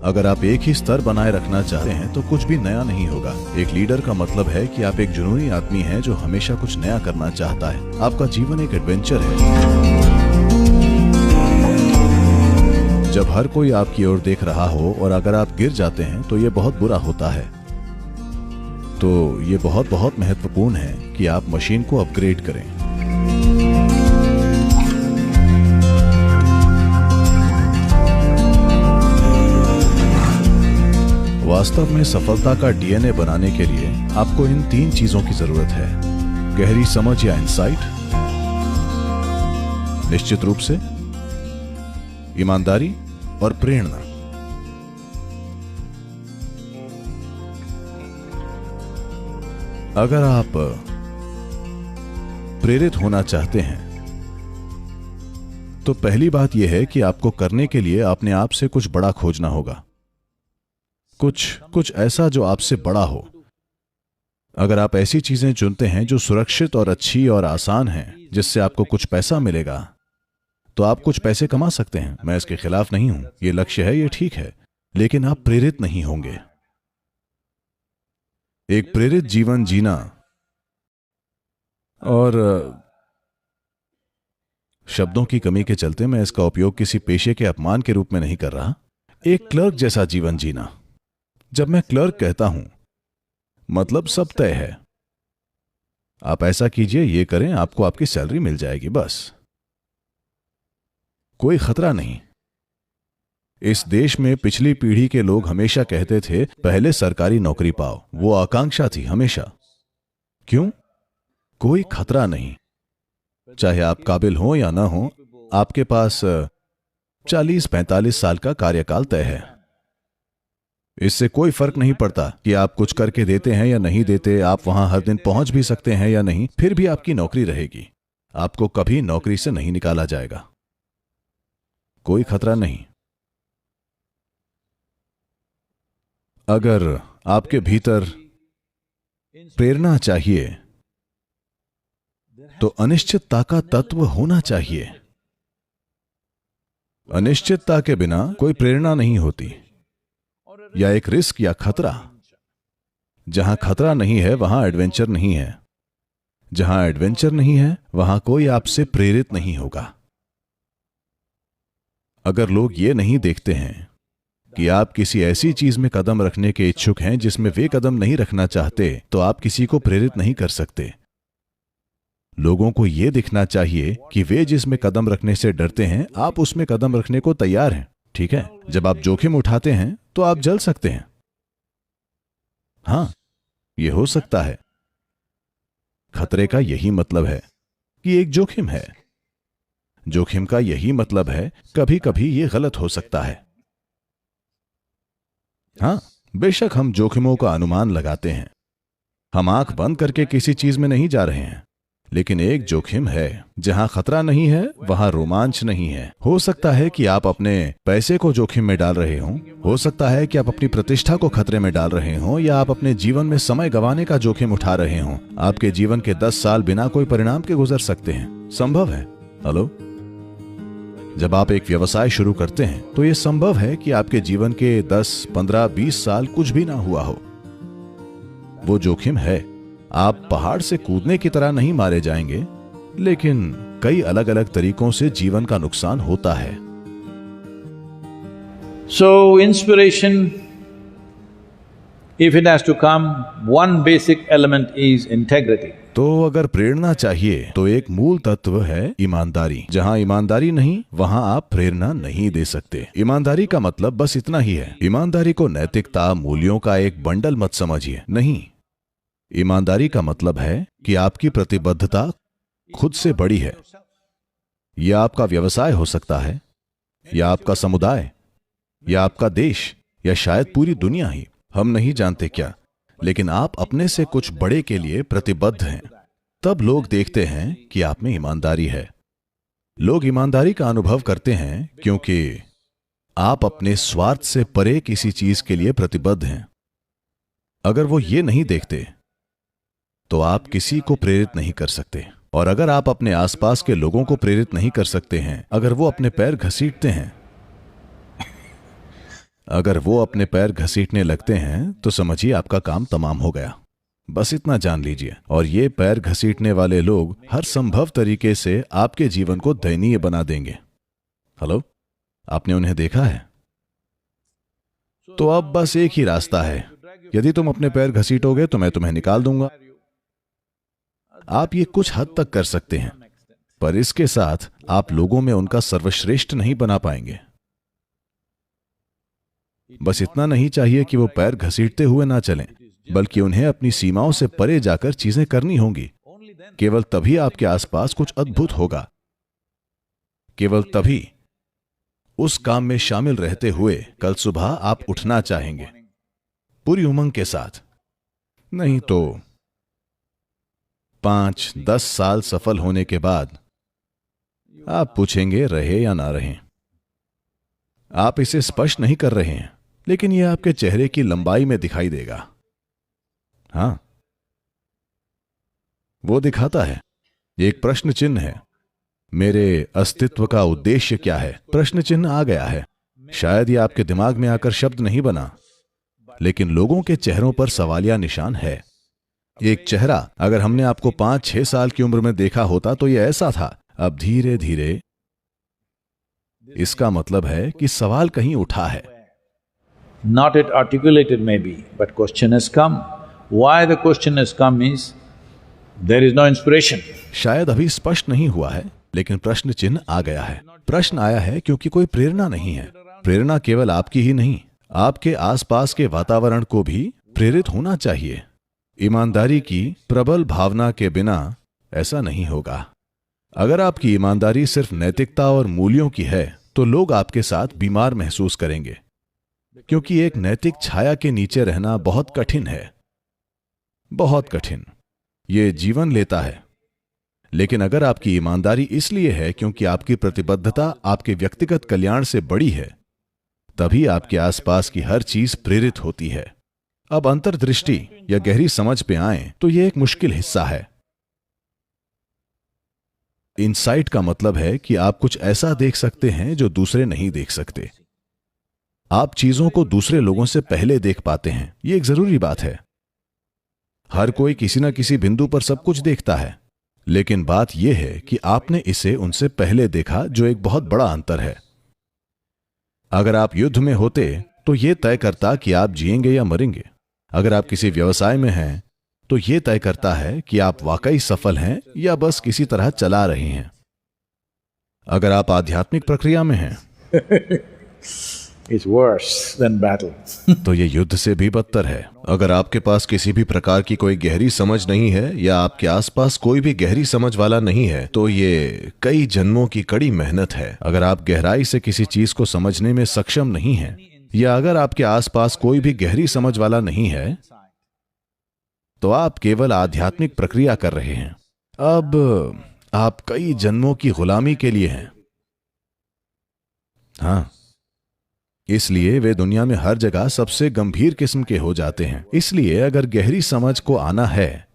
अगर आप एक ही स्तर बनाए रखना चाहते हैं तो कुछ भी नया नहीं होगा। एक लीडर का मतलब है कि आप एक जुनूनी आदमी हैं जो हमेशा कुछ नया करना चाहता है। आपका जीवन एक एडवेंचर है। जब हर कोई आपकी ओर देख रहा हो और अगर आप गिर जाते हैं तो ये बहुत बुरा होता है। तो ये बहुत बहुत महत्वपूर्ण है कि आप मशीन को अपग्रेड करें। वास्तव में सफलता का डीएनए बनाने के लिए आपको इन 3 चीजों की जरूरत है। गहरी समझ या इंसाइट, निश्चित रूप से ईमानदारी और प्रेरणा। अगर आप प्रेरित होना चाहते हैं तो पहली बात यह है कि आपको करने के लिए अपने आप से कुछ बड़ा खोजना होगा। कुछ ऐसा जो आपसे बड़ा हो। अगर आप ऐसी चीजें चुनते हैं जो सुरक्षित और अच्छी और आसान हैं, जिससे आपको कुछ पैसा मिलेगा, तो आप कुछ पैसे कमा सकते हैं। मैं इसके खिलाफ नहीं हूं, ये लक्ष्य है, ये ठीक है, लेकिन आप प्रेरित नहीं होंगे। एक प्रेरित जीवन जीना, और शब्दों की कमी के चलते मैं इसका उपयोग किसी पेशे के अपमान के रूप में नहीं कर रहा, एक क्लर्क जैसा जीवन जीना। जब मैं क्लर्क कहता हूं, मतलब सब तय है। आप ऐसा कीजिए, ये करें, आपको आपकी सैलरी मिल जाएगी, बस। कोई खतरा नहीं। इस देश में पिछली पीढ़ी के लोग हमेशा कहते थे, पहले सरकारी नौकरी पाओ। वो आकांक्षा थी हमेशा। क्यों? कोई खतरा नहीं। चाहे आप काबिल हो या ना हो, आपके पास 40-45 साल का कार्यकाल तय है। इससे कोई फर्क नहीं पड़ता कि आप कुछ करके देते हैं या नहीं देते, आप वहां हर दिन पहुंच भी सकते हैं या नहीं, फिर भी आपकी नौकरी रहेगी। आपको कभी नौकरी से नहीं निकाला जाएगा। कोई खतरा नहीं। अगर आपके भीतर प्रेरणा चाहिए तो अनिश्चितता का तत्व होना चाहिए। अनिश्चितता के बिना कोई प्रेरणा नहीं होती, या एक रिस्क या खतरा। जहां खतरा नहीं है वहां एडवेंचर नहीं है। जहां एडवेंचर नहीं है वहां कोई आपसे प्रेरित नहीं होगा। अगर लोग ये नहीं देखते हैं कि आप किसी ऐसी चीज में कदम रखने के इच्छुक हैं जिसमें वे कदम नहीं रखना चाहते, तो आप किसी को प्रेरित नहीं कर सकते। लोगों को यह दिखना चाहिए कि वे जिसमें कदम रखने से डरते हैं, आप उसमें कदम रखने को तैयार हैं। ठीक है? जब आप जोखिम उठाते हैं तो आप जल सकते हैं। हां, यह हो सकता है। खतरे का यही मतलब है कि एक जोखिम है। जोखिम का यही मतलब है कभी कभी यह गलत हो सकता है। हां, बेशक हम जोखिमों का अनुमान लगाते हैं। हम आंख बंद करके किसी चीज में नहीं जा रहे हैं, लेकिन एक जोखिम है। जहां खतरा नहीं है वहां रोमांच नहीं है। हो सकता है कि आप अपने पैसे को जोखिम में डाल रहे हों, हो सकता है कि आप अपनी प्रतिष्ठा को खतरे में डाल रहे हों, या आप अपने जीवन में समय गंवाने का जोखिम उठा रहे हों। आपके जीवन के 10 साल बिना कोई परिणाम के गुजर सकते हैं। संभव है। हेलो? जब आप एक व्यवसाय शुरू करते हैं तो यह संभव है कि आपके जीवन के 10, 15, 20 साल कुछ भी ना हुआ हो। वो जोखिम है। आप पहाड़ से कूदने की तरह नहीं मारे जाएंगे, लेकिन कई अलग अलग तरीकों से जीवन का नुकसान होता है। So, inspiration, if it has to come, one basic element is integrity. तो अगर प्रेरणा चाहिए तो एक मूल तत्व है ईमानदारी। जहां ईमानदारी नहीं वहां आप प्रेरणा नहीं दे सकते। ईमानदारी का मतलब बस इतना ही है। ईमानदारी को नैतिकता, मूल्यों का एक बंडल मत समझिए। नहीं, ईमानदारी का मतलब है कि आपकी प्रतिबद्धता खुद से बड़ी है। यह आपका व्यवसाय हो सकता है, या आपका समुदाय, या आपका देश, या शायद पूरी दुनिया ही। हम नहीं जानते क्या, लेकिन आप अपने से कुछ बड़े के लिए प्रतिबद्ध हैं। तब लोग देखते हैं कि आप में ईमानदारी है। लोग ईमानदारी का अनुभव करते हैं क्योंकि आप अपने स्वार्थ से परे किसी चीज के लिए प्रतिबद्ध हैं। अगर वो ये नहीं देखते तो आप किसी को प्रेरित नहीं कर सकते। और अगर आप अपने आसपास के लोगों को प्रेरित नहीं कर सकते हैं, अगर वो अपने पैर घसीटते हैं, अगर वो अपने पैर घसीटने लगते हैं तो समझिए आपका काम तमाम हो गया। बस इतना जान लीजिए। और ये पैर घसीटने वाले लोग हर संभव तरीके से आपके जीवन को दयनीय बना देंगे। हेलो, आपने उन्हें देखा है? तो अब बस एक ही रास्ता है। यदि तुम अपने पैर घसीटोगे तो मैं तुम्हें निकाल दूंगा। आप ये कुछ हद तक कर सकते हैं, पर इसके साथ आप लोगों में उनका सर्वश्रेष्ठ नहीं बना पाएंगे। बस इतना नहीं चाहिए कि वो पैर घसीटते हुए ना चलें, बल्कि उन्हें अपनी सीमाओं से परे जाकर चीजें करनी होंगी। केवल तभी आपके आसपास कुछ अद्भुत होगा। केवल तभी उस काम में शामिल रहते हुए कल सुबह आप उठना चाहेंगे पूरी उमंग के साथ। नहीं तो 5-10 साल सफल होने के बाद आप पूछेंगे रहे या ना रहे। आप इसे स्पष्ट नहीं कर रहे हैं, लेकिन यह आपके चेहरे की लंबाई में दिखाई देगा। हां, वो दिखाता है। एक प्रश्न चिन्ह है। मेरे अस्तित्व का उद्देश्य क्या है? प्रश्न चिन्ह आ गया है। शायद यह आपके दिमाग में आकर शब्द नहीं बना, लेकिन लोगों के चेहरों पर सवालिया निशान है। एक चेहरा, अगर हमने आपको 5-6 साल की उम्र में देखा होता तो यह ऐसा था। अब धीरे धीरे इसका मतलब है कि सवाल कहीं उठा है। Not yet articulated maybe, but question has come. Why the question has come is, there is no inspiration. शायद अभी स्पष्ट नहीं हुआ है, लेकिन प्रश्न चिन्ह आ गया है। प्रश्न आया है क्योंकि कोई प्रेरणा नहीं है। प्रेरणा केवल आपकी ही नहीं, आपके आसपास के वातावरण को भी प्रेरित होना चाहिए। ईमानदारी की प्रबल भावना के बिना ऐसा नहीं होगा। अगर आपकी ईमानदारी सिर्फ नैतिकता और मूल्यों की है तो लोग आपके साथ बीमार महसूस करेंगे, क्योंकि एक नैतिक छाया के नीचे रहना बहुत कठिन है, बहुत कठिन। ये जीवन लेता है। लेकिन अगर आपकी ईमानदारी इसलिए है क्योंकि आपकी प्रतिबद्धता आपके व्यक्तिगत कल्याण से बड़ी है, तभी आपके आसपास की हर चीज प्रेरित होती है। अब अंतर्दृष्टि या गहरी समझ पे आए तो यह एक मुश्किल हिस्सा है। इनसाइट का मतलब है कि आप कुछ ऐसा देख सकते हैं जो दूसरे नहीं देख सकते। आप चीजों को दूसरे लोगों से पहले देख पाते हैं। यह एक जरूरी बात है। हर कोई किसी न किसी बिंदु पर सब कुछ देखता है, लेकिन बात यह है कि आपने इसे उनसे पहले देखा, जो एक बहुत बड़ा अंतर है। अगर आप युद्ध में होते तो यह तय करता कि आप जिएंगे या मरेंगे। अगर आप किसी व्यवसाय में हैं तो यह तय करता है कि आप वाकई सफल हैं या बस किसी तरह चला रहे हैं। अगर आप आध्यात्मिक प्रक्रिया में हैं It's worse than battle. तो ये युद्ध से भी बदतर है। अगर आपके पास किसी भी प्रकार की कोई गहरी समझ नहीं है या आपके आसपास कोई भी गहरी समझ वाला नहीं है, तो ये कई जन्मों की कड़ी मेहनत है। अगर आप गहराई से किसी चीज को समझने में सक्षम नहीं हैं, या अगर आपके आसपास कोई भी गहरी समझ वाला नहीं है, तो आप केवल आध्यात्मिक प्रक्रिया कर रहे हैं। अब आप कई जन्मों की गुलामी के लिए हैं। हां, इसलिए वे दुनिया में हर जगह सबसे गंभीर किस्म के हो जाते हैं। इसलिए अगर गहरी समझ को आना है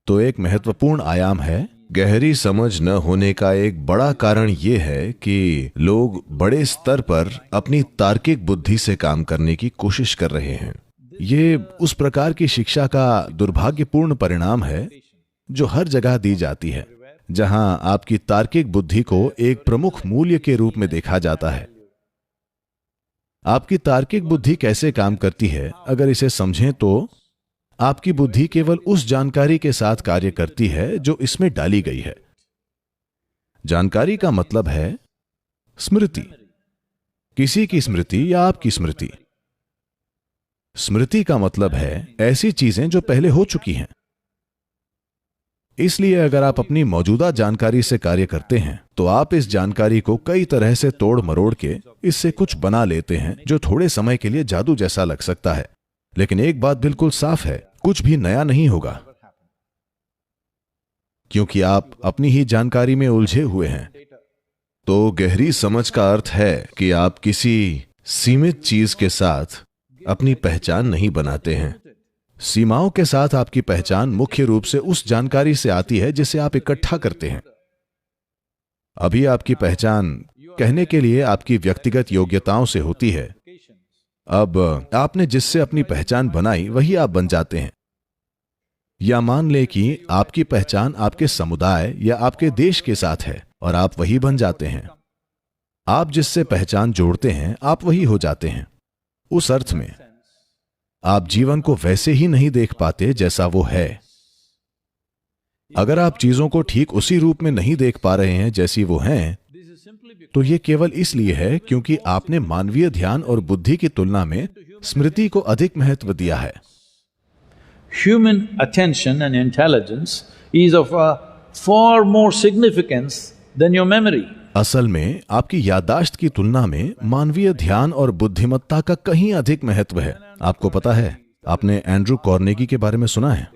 तो एक महत्वपूर्ण आयाम है। गहरी समझ न होने का एक बड़ा कारण यह है कि लोग बड़े स्तर पर अपनी तार्किक बुद्धि से काम करने की कोशिश कर रहे हैं। ये उस प्रकार की शिक्षा का दुर्भाग्यपूर्ण परिणाम है जो हर जगह दी जाती है, जहां आपकी तार्किक बुद्धि को एक प्रमुख मूल्य के रूप में देखा जाता है। आपकी तार्किक बुद्धि कैसे काम करती है, अगर इसे समझें तो आपकी बुद्धि केवल उस जानकारी के साथ कार्य करती है जो इसमें डाली गई है। जानकारी का मतलब है स्मृति, किसी की स्मृति या आपकी स्मृति। स्मृति का मतलब है ऐसी चीजें जो पहले हो चुकी हैं। इसलिए अगर आप अपनी मौजूदा जानकारी से कार्य करते हैं तो आप इस जानकारी को कई तरह से तोड़ मरोड़ के इससे कुछ बना लेते हैं जो थोड़े समय के लिए जादू जैसा लग सकता है। लेकिन एक बात बिल्कुल साफ है, कुछ भी नया नहीं होगा, क्योंकि आप अपनी ही जानकारी में उलझे हुए हैं। तो गहरी समझ का अर्थ है कि आप किसी सीमित चीज के साथ अपनी पहचान नहीं बनाते हैं। सीमाओं के साथ आपकी पहचान मुख्य रूप से उस जानकारी से आती है जिसे आप इकट्ठा करते हैं। अभी आपकी पहचान कहने के लिए आपकी व्यक्तिगत योग्यताओं से होती है, अब आपने जिससे अपनी पहचान बनाई वही आप बन जाते हैं। या मान लें कि आपकी पहचान आपके समुदाय या आपके देश के साथ है और आप वही बन जाते हैं। आप जिससे पहचान जोड़ते हैं आप वही हो जाते हैं। उस अर्थ में आप जीवन को वैसे ही नहीं देख पाते जैसा वो है। अगर आप चीजों को ठीक उसी रूप में नहीं देख पा रहे हैं जैसी वो हैं, तो ये केवल इसलिए है क्योंकि आपने मानवीय ध्यान और बुद्धि की तुलना में स्मृति को अधिक महत्व दिया है। Human attention and intelligence is of a far more significance than your memory. असल में आपकी याददाश्त की तुलना में मानवीय ध्यान और बुद्धिमत्ता का कहीं अधिक महत्व है। आपको पता है, आपने एंड्रू कार्नेगी के बारे में सुना है?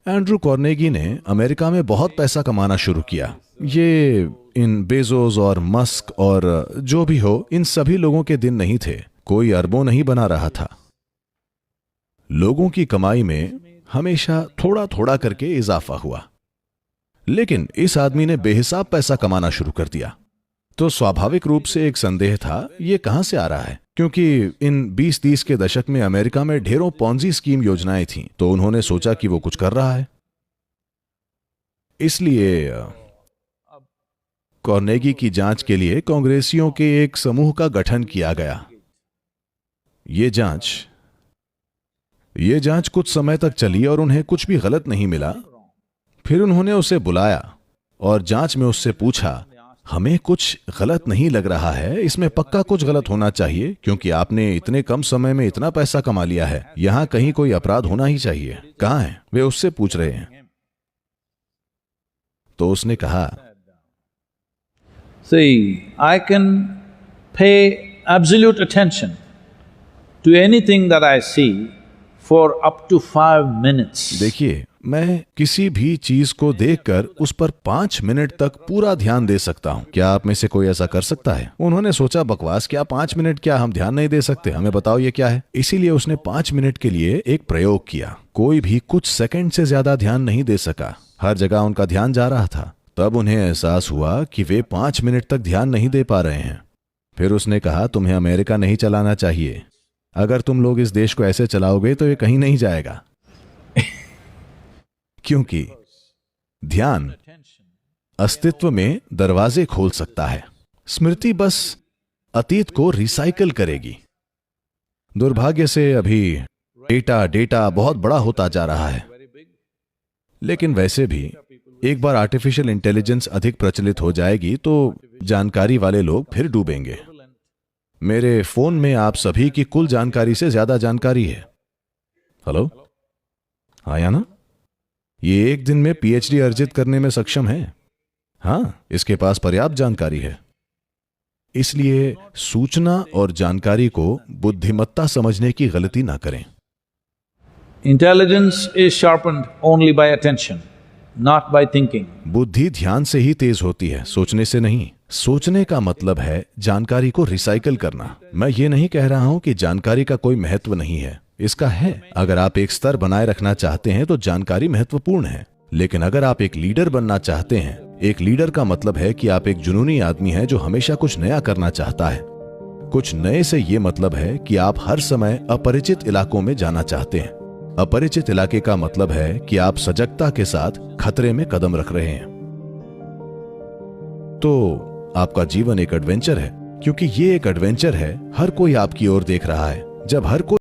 एंड्रू कार्नेगी ने अमेरिका में बहुत पैसा कमाना शुरू किया। ये इन बेजोस और मस्क और जो भी हो, इन सभी लोगों के दिन नहीं थे। कोई अरबों नहीं बना रहा था। लोगों की कमाई में हमेशा थोड़ा थोड़ा करके इजाफा हुआ, लेकिन इस आदमी ने बेहिसाब पैसा कमाना शुरू कर दिया। तो स्वाभाविक रूप से एक संदेह था, ये कहां से आ रहा है? क्योंकि इन 20-30 के दशक में अमेरिका में ढेरों पॉन्जी स्कीम योजनाएं थीं, तो उन्होंने सोचा कि वो कुछ कर रहा है। इसलिए कार्नेगी की जांच के लिए कांग्रेसियों के एक समूह का गठन किया गया। ये जांच कुछ समय तक चली और उन्हें कुछ भी गलत नहीं मिला। फिर उन्होंने उसे बुलाया और जांच में उससे पूछा, हमें कुछ गलत नहीं लग रहा है, इसमें पक्का कुछ गलत होना चाहिए क्योंकि आपने इतने कम समय में इतना पैसा कमा लिया है। यहां कहीं कोई अपराध होना ही चाहिए। कहां है? वे उससे पूछ रहे हैं। तो उसने कहा, See, I can pay absolute attention to anything that I see for up to 5 minutes. देखिए, मैं किसी भी चीज को देखकर उस पर 5 मिनट तक पूरा ध्यान दे सकता हूं। क्या आप में से कोई ऐसा कर सकता है? उन्होंने सोचा, बकवास, क्या 5 मिनट? क्या हम ध्यान नहीं दे सकते? हमें बताओ ये क्या है। इसीलिए उसने 5 मिनट के लिए एक प्रयोग किया। कोई भी कुछ सेकंड से ज्यादा ध्यान नहीं दे सका। हर जगह उनका ध्यान जा रहा था। तब उन्हें एहसास हुआ कि वे 5 मिनट तक ध्यान नहीं दे पा रहे हैं। फिर उसने कहा, तुम्हें अमेरिका नहीं चलाना चाहिए। अगर तुम लोग इस देश को ऐसे चलाओगे तो ये कहीं नहीं जाएगा। क्योंकि ध्यान अस्तित्व में दरवाजे खोल सकता है। स्मृति बस अतीत को रिसाइकल करेगी। दुर्भाग्य से अभी डेटा बहुत बड़ा होता जा रहा है। लेकिन वैसे भी एक बार आर्टिफिशियल इंटेलिजेंस अधिक प्रचलित हो जाएगी तो जानकारी वाले लोग फिर डूबेंगे। मेरे फोन में आप सभी की कुल जानकारी से ज्यादा जानकारी है। हेलो, हाँ या ना? ये एक दिन में पीएचडी अर्जित करने में सक्षम है। हाँ, इसके पास पर्याप्त जानकारी है। इसलिए सूचना और जानकारी को बुद्धिमत्ता समझने की गलती ना करें। Intelligence is sharpened only by attention, not by thinking. बुद्धि ध्यान से ही तेज होती है, सोचने से नहीं। सोचने का मतलब है जानकारी को रिसाइकल करना। मैं ये नहीं कह रहा हूं कि जानकारी का कोई महत्व नहीं है, इसका है। अगर आप एक स्तर बनाए रखना चाहते हैं तो जानकारी महत्वपूर्ण है। लेकिन अगर आप एक लीडर बनना चाहते हैं, एक लीडर का मतलब है कि आप एक जुनूनी आदमी हैं जो हमेशा कुछ नया करना चाहता है। कुछ नए से ये मतलब है कि आप हर समय अपरिचित इलाकों में जाना चाहते हैं। अपरिचित इलाके का मतलब है कि आप सजगता के साथ खतरे में कदम रख रहे हैं। तो आपका जीवन एक एडवेंचर है। क्योंकि ये एक एडवेंचर है, हर कोई आपकी ओर देख रहा है। जब हर कोई